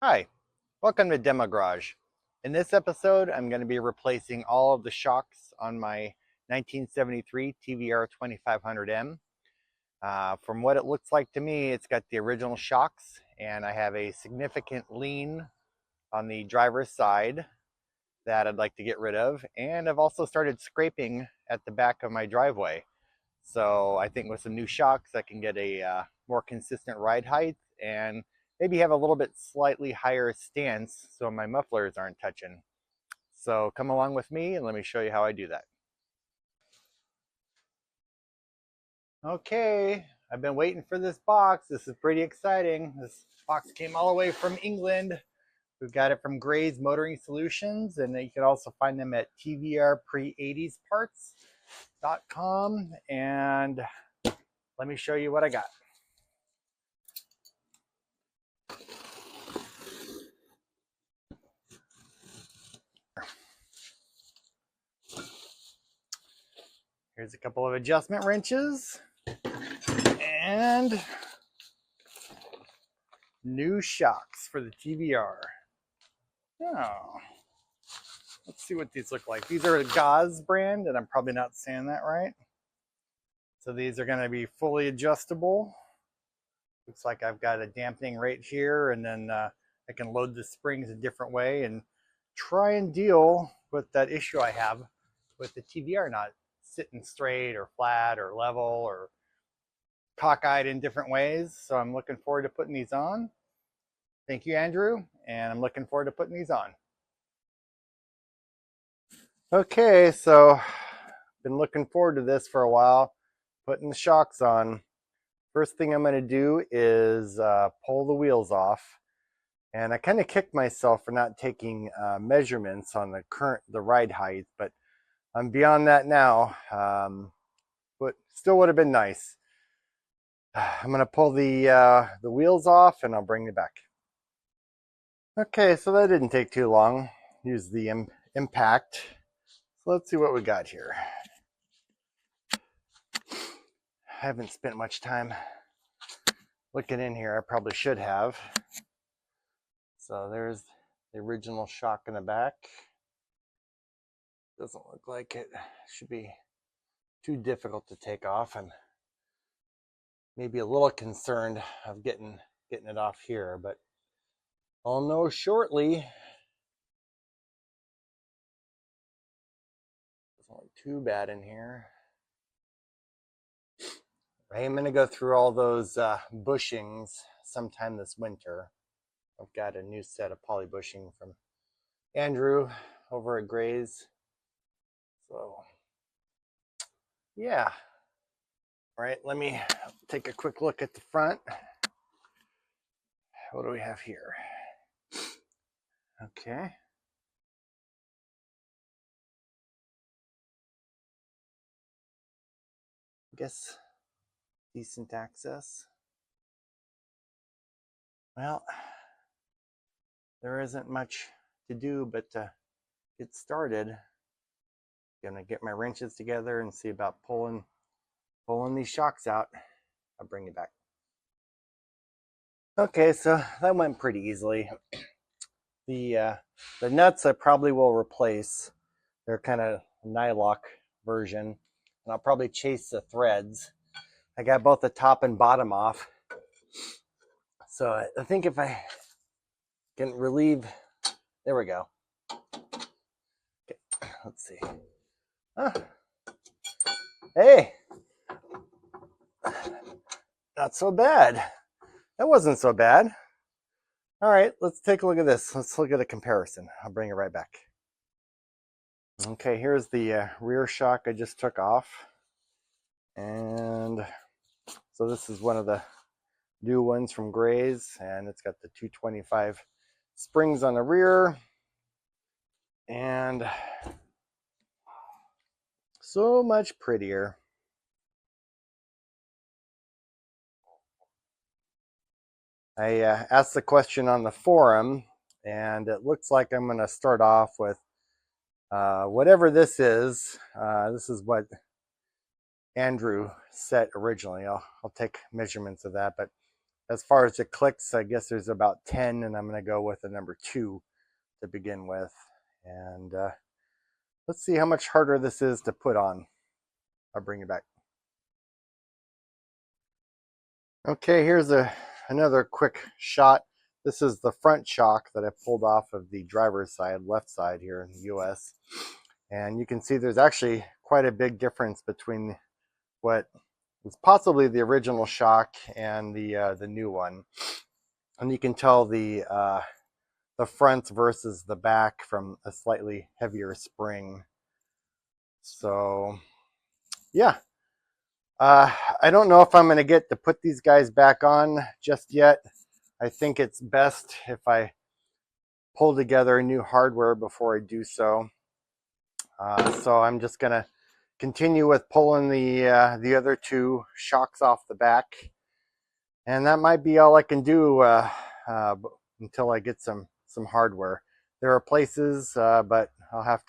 Hi, welcome to Demo Garage. In this episode, I'm going to be replacing all of the shocks on my 1973 TVR 2500M. From what it looks like to me, it's got the original shocks, and I have a significant lean on the driver's side that I'd like to get rid of. And I've also started scraping at the back of my driveway. So I think with some new shocks, I can get a more consistent ride height and maybe have a little bit slightly higher stance so my mufflers aren't touching. So come along with me and let me show you how I do that. Okay, I've been waiting for this box. This is pretty exciting. This box came all the way from England. We've got it from GAZ Motoring Solutions, and you can also find them at TVR pre-80s parts.com. And let me show you what I got. Here's a couple of adjustment wrenches and new shocks for the TVR. Oh, let's see what these look like. These are a GAZ brand, and I'm probably not saying that right. So these are going to be fully adjustable. Looks like I've got a dampening right here, and then I can load the springs a different way and try and deal with that issue I have with the TVR not sitting straight or flat or level or cockeyed in different ways. So I'm looking forward to putting these on. Thank you, Andrew, and I'm looking forward to putting these on. Okay, so been looking forward to this for a while, putting the shocks on. First thing I'm going to do is pull the wheels off. And I kind of kicked myself for not taking measurements on the ride height, but I'm beyond that now. But still would have been nice. I'm going to pull the wheels off, and I'll bring it back. Okay, so that didn't take too long. Use the impact. So let's see what we got here. I haven't spent much time looking in here. I probably should have. So there's the original shock in the back. Doesn't look like it should be too difficult to take off. I'm maybe a little concerned of getting it off here, but I'll know shortly. Doesn't look too bad in here. I'm going to go through all those bushings sometime this winter. I've got a new set of poly bushing from Andrew over at GAZ. So, yeah. All right, let me take a quick look at the front. What do we have here? Okay. I guess decent access. Well, there isn't much to do but to get started. Gonna get my wrenches together and see about pulling these shocks out. I'll bring you back. Okay, so that went pretty easily. The nuts I probably will replace. They're kind of nylock version, and I'll probably chase the threads. I got both the top and bottom off. So I think if I can relieve, there we go. Okay, let's see. Hey, not so bad. That wasn't so bad. All right, let's take a look at this. Let's look at a comparison. I'll bring it right back. Okay, here's the rear shock I just took off. And so this is one of the new ones from GAZ, and it's got the 225 springs on the rear. And so much prettier. I asked the question on the forum, and it looks like I'm going to start off with whatever this is. This is what Andrew set originally. I'll take measurements of that, but as far as the clicks, I guess there's about 10, and I'm going to go with the number 2 to begin with. And let's see how much harder this is to put on. I'll bring it back. Okay, here's another quick shot. This is the front shock that I pulled off of the driver's side, left side here in the US. And you can see there's actually quite a big difference between what was possibly the original shock and the new one. And you can tell the front versus the back from a slightly heavier spring. So yeah, I don't know if I'm going to get to put these guys back on just yet. I think it's best if I pull together new hardware before I do so. So I'm just going to continue with pulling the other 2 shocks off the back, and that might be all I can do until I get some hardware. There are places, but I'll have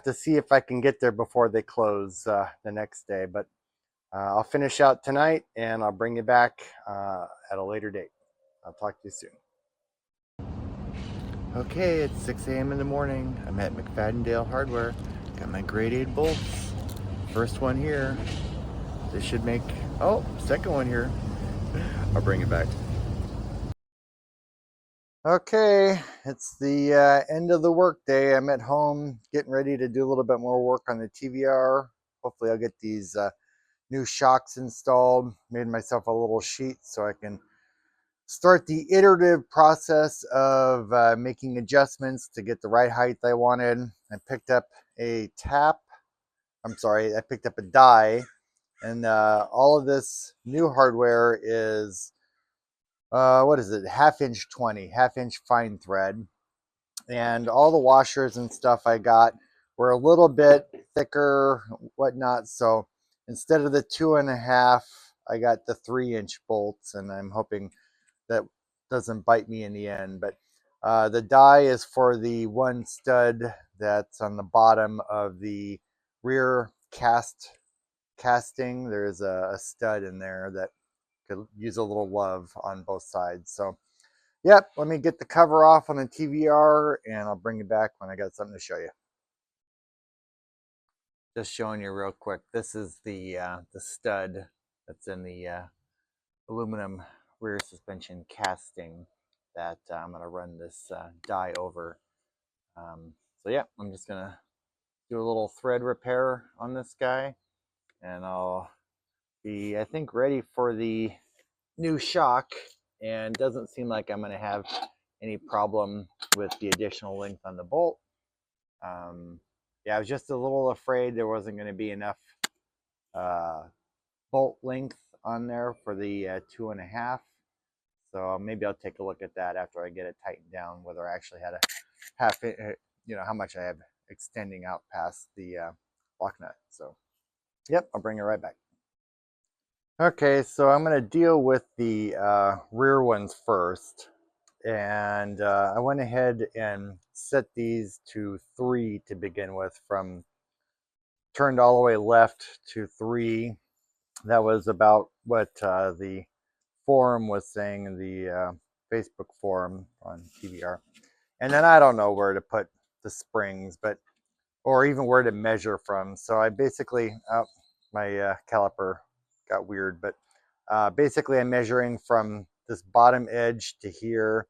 to see if I can get there before they close the next day. But I'll finish out tonight, and I'll bring you back at a later date. I'll talk to you soon. Okay, it's 6 a.m. in the morning. I'm at McFadden Hardware. Got my grade 8 bolts. First one here. This should make, oh, second one here. I'll bring it back. Okay, it's the end of the work day. I'm at home getting ready to do a little bit more work on the TVR. Hopefully I'll get these new shocks installed. Made myself a little sheet so I can start the iterative process of making adjustments to get the right height I wanted. I picked up a I picked up a die, and all of this new hardware is, what is it, half inch fine thread. And all the washers and stuff I got were a little bit thicker, whatnot. So instead of the 2.5, I got the 3-inch bolts, and I'm hoping that doesn't bite me in the end. But the die is for the one stud that's on the bottom of the rear casting. There's a stud in there that could use a little love on both sides. So yep, let me get the cover off on the TVR, and I'll bring it back when I got something to show you. Just showing you real quick. This is the stud that's in the aluminum rear suspension casting that I'm going to run this die over. So yeah, I'm just going to do a little thread repair on this guy, and I'll be, I think, ready for the new shock. And doesn't seem like I'm going to have any problem with the additional length on the bolt. Yeah, I was just a little afraid there wasn't going to be enough bolt length on there for the 2.5. So maybe I'll take a look at that after I get it tightened down, whether I actually had a half, how much I have extending out past the lock nut. So yep, I'll bring it right back. Okay, so I'm going to deal with the rear ones first. And I went ahead and set these to 3 to begin with, from turned all the way left to 3. That was about what the forum was saying in the Facebook forum on TVR. And then I don't know where to put the springs, or even where to measure from. So I basically, my caliper got weird, but basically I'm measuring from this bottom edge to here,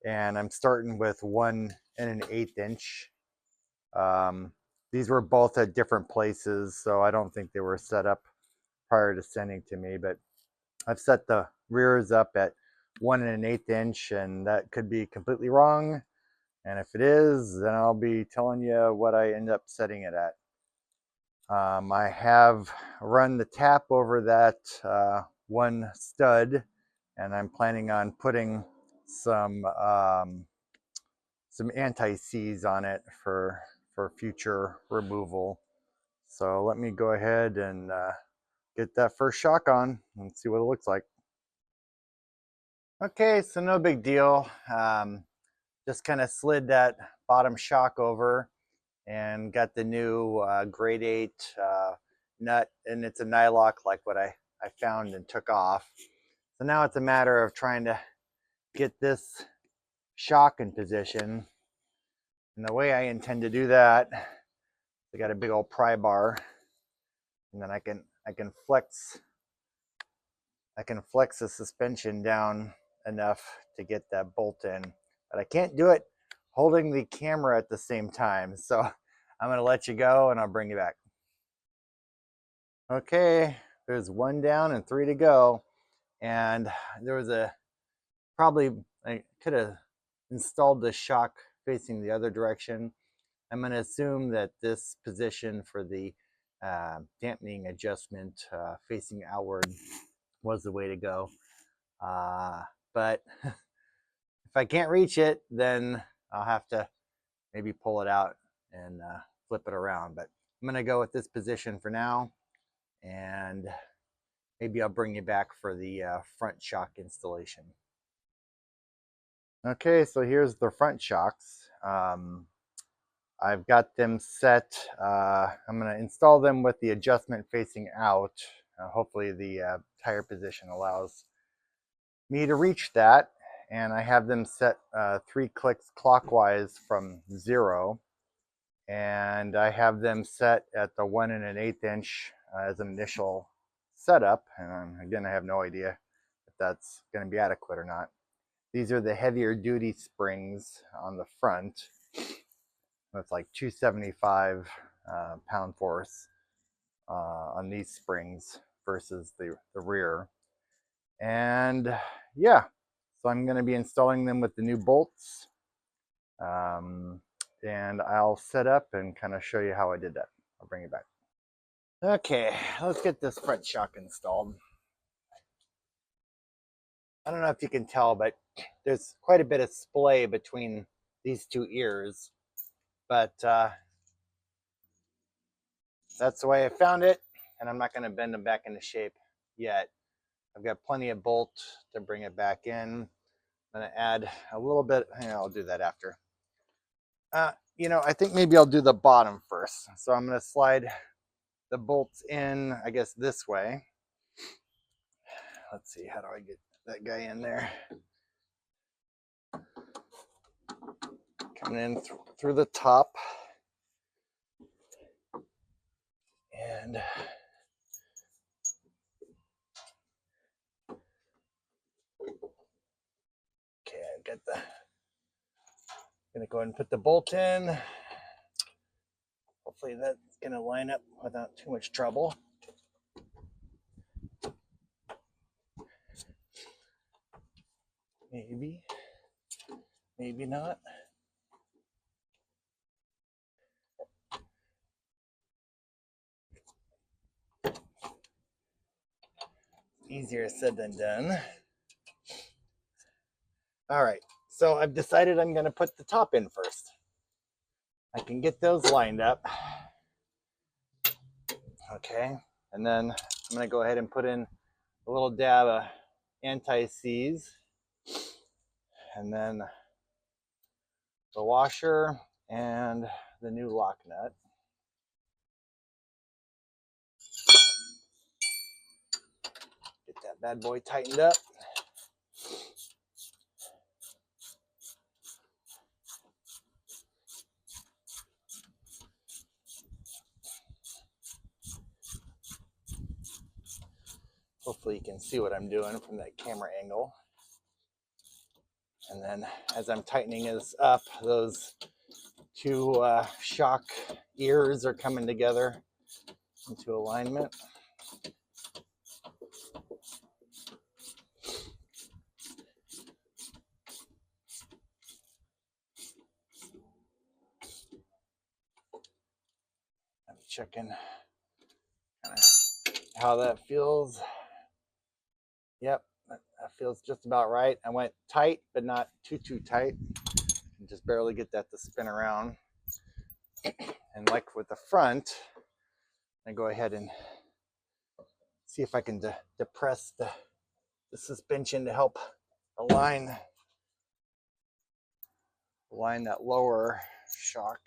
and I'm starting with 1 1/8 inch. These were both at different places, so I don't think they were set up prior to sending to me, but I've set the rears up at 1 1/8 inch, and that could be completely wrong. And if it is, then I'll be telling you what I end up setting it at. I have run the tap over that one stud, and I'm planning on putting some anti-seize on it for future removal. So let me go ahead and get that first shock on and see what it looks like. Okay, so no big deal. Just kind of slid that bottom shock over and got the new grade 8 nut, and it's a nylock like what I found and took off. So now it's a matter of trying to get this shock in position. And the way I intend to do that, I got a big old pry bar, and then I can flex the suspension down enough to get that bolt in, but I can't do it holding the camera at the same time. So I'm going to let you go and I'll bring you back. Okay, there's 1 down and 3 to go. And there was I could have installed the shock facing the other direction. I'm going to assume that this position for the dampening adjustment facing outward was the way to go. But if I can't reach it, then I'll have to maybe pull it out and flip it around. But I'm going to go with this position for now, and maybe I'll bring you back for the front shock installation. Okay, so here's the front shocks. I've got them set. I'm going to install them with the adjustment facing out. Hopefully the tire position allows me to reach that. And I have them set 3 clicks clockwise from 0. And I have them set at the 1 1/8 inch as an initial setup. And again, I have no idea if that's going to be adequate or not. These are the heavier duty springs on the front. That's like 275 pound force on these springs versus the rear. And yeah, so I'm going to be installing them with the new bolts. And I'll set up and kind of show you how I did that. I'll bring you back. Okay, let's get this front shock installed. I don't know if you can tell, but there's quite a bit of splay between these 2 ears. But that's the way I found it, and I'm not going to bend them back into shape yet. I've got plenty of bolt to bring it back in. I'm going to add a little bit. I'll do that after. I think maybe I'll do the bottom first. So I'm going to slide the bolts in, I guess, this way. Let's see, how do I get that guy in there? Coming in through the top. And okay, I've got I'm gonna go ahead and put the bolt in. Hopefully that's gonna line up without too much trouble. Maybe, maybe not. Easier said than done. All right, so I've decided I'm gonna put the top in first. I can get those lined up. Okay, and then I'm gonna go ahead and put in a little dab of anti-seize, and then the washer and the new lock nut. Get that bad boy tightened up. Hopefully you can see what I'm doing from that camera angle. And then as I'm tightening this up, those 2 shock ears are coming together into alignment. I'm checking how that feels. Yep, that feels just about right. I went tight, but not too tight. And just barely get that to spin around. And like with the front, I go ahead and see if I can depress the suspension to help align that lower shock.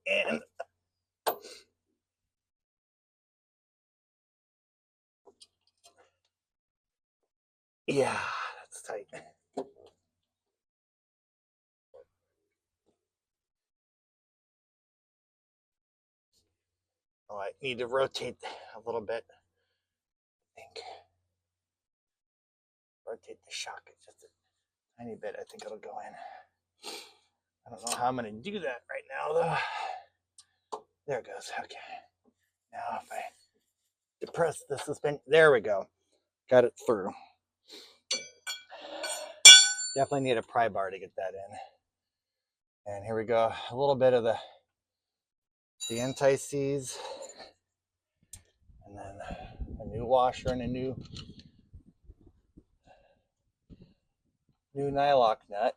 And Yeah, that's tight. Oh, I need to rotate a little bit. I think rotate the shock just a tiny bit. I think it'll go in. I don't know how I'm going to do that right now, though. There it goes. Okay. Now if I depress the suspension, there we go. Got it through. Definitely need a pry bar to get that in. And here we go. A little bit of the anti-seize. And then a new washer and a new nylock nut.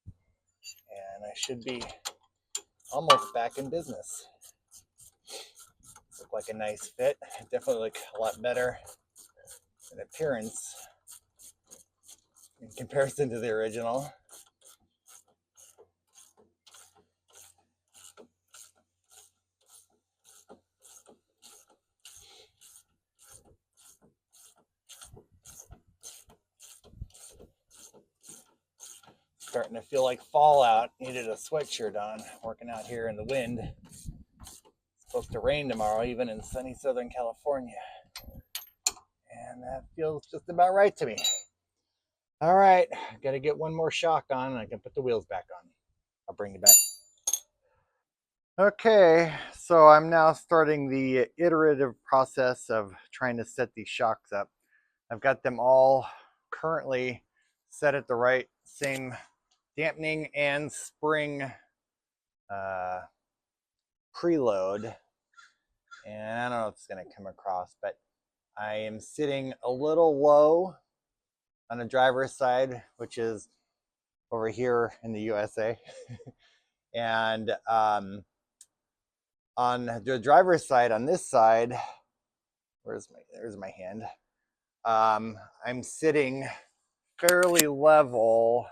And I should be almost back in business. Look like a nice fit. Definitely look a lot better in appearance in comparison to the original. Starting to feel like fallout. Needed a sweatshirt on, working out here in the wind. It's supposed to rain tomorrow, even in sunny Southern California. And that feels just about right to me. All right, got to get one more shock on and I can put the wheels back on. I'll bring you back. Okay, so I'm now starting the iterative process of trying to set these shocks up. I've got them all currently set at the right same dampening and spring preload. And I don't know if it's going to come across, but I am sitting a little low on the driver's side, which is over here in the USA. And on the driver's side, on this side, there's my hand. I'm sitting fairly level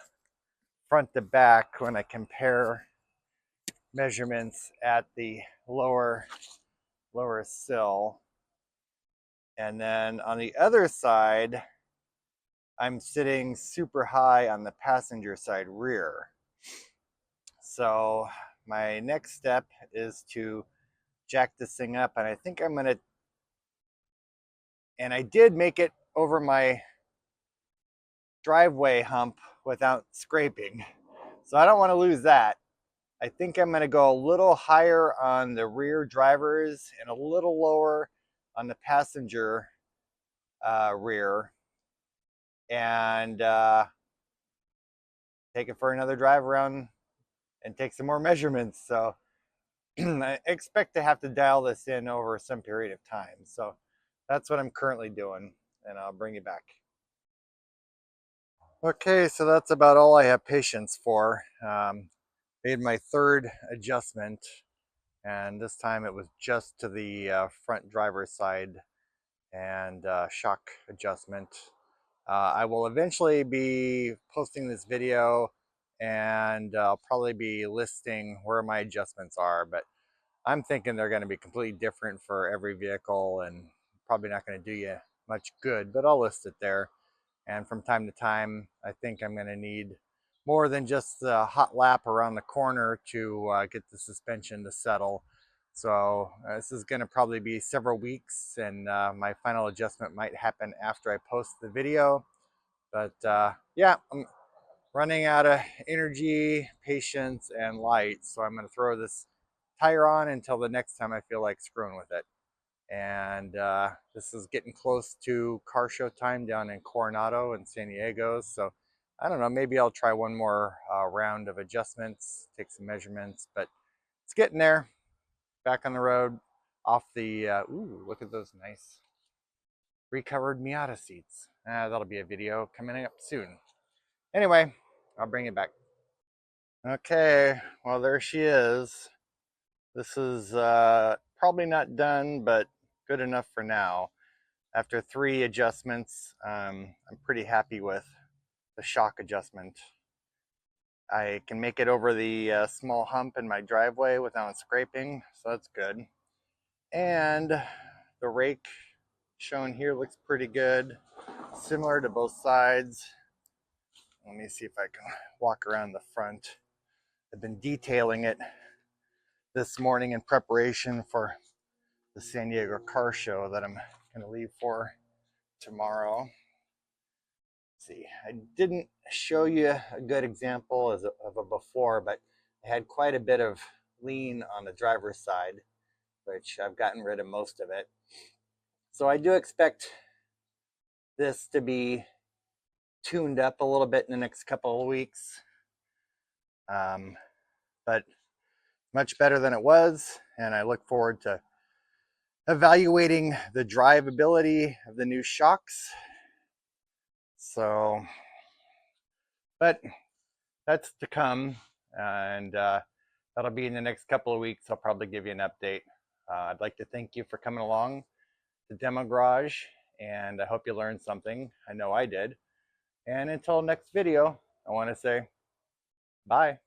front to back when I compare measurements at the lower sill. And then on the other side, I'm sitting super high on the passenger side rear. So my next step is to jack this thing up, and I think I'm gonna, and I did make it over my driveway hump without scraping, so I don't want to lose that. I think I'm going to go a little higher on the rear drivers and a little lower on the passenger rear, and take it for another drive around and take some more measurements. So I expect to have to dial this in over some period of time. So that's what I'm currently doing, and I'll bring you back. Okay, so that's about all I have patience for. Made my third adjustment, and this time it was just to the front driver's side and shock adjustment. I will eventually be posting this video, and I'll probably be listing where my adjustments are, but I'm thinking they're going to be completely different for every vehicle and probably not going to do you much good, but I'll list it there. And from time to time, I think I'm going to need more than just a hot lap around the corner to get the suspension to settle. So this is going to probably be several weeks, and my final adjustment might happen after I post the video. But yeah, I'm running out of energy, patience, and light. So I'm going to throw this tire on until the next time I feel like screwing with it. And this is getting close to car show time down in Coronado and San Diego. So I don't know, maybe I'll try one more round of adjustments, take some measurements, but it's getting there. Back on the road, off the, ooh, look at those nice recovered Miata seats. That'll be a video coming up soon. Anyway, I'll bring it back. Okay, well, there she is. This is probably not done, but good enough for now. After 3 adjustments, I'm pretty happy with the shock adjustment. I can make it over the small hump in my driveway without scraping, so that's good. And the rake shown here looks pretty good. similar to both sides. Let me see if I can walk around the front. I've been detailing it this morning in preparation for the San Diego car show that I'm going to leave for tomorrow. Let's see, I didn't show you a good example of a before, but I had quite a bit of lean on the driver's side, which I've gotten rid of most of it. So I do expect this to be tuned up a little bit in the next couple of weeks, but much better than it was, and I look forward to evaluating the drivability of the new shocks. So, but that's to come, and that'll be in the next couple of weeks. I'll probably give you an update. I'd like to thank you for coming along to Demo Garage, and I hope you learned something. I know I did. And until next video, I want to say bye.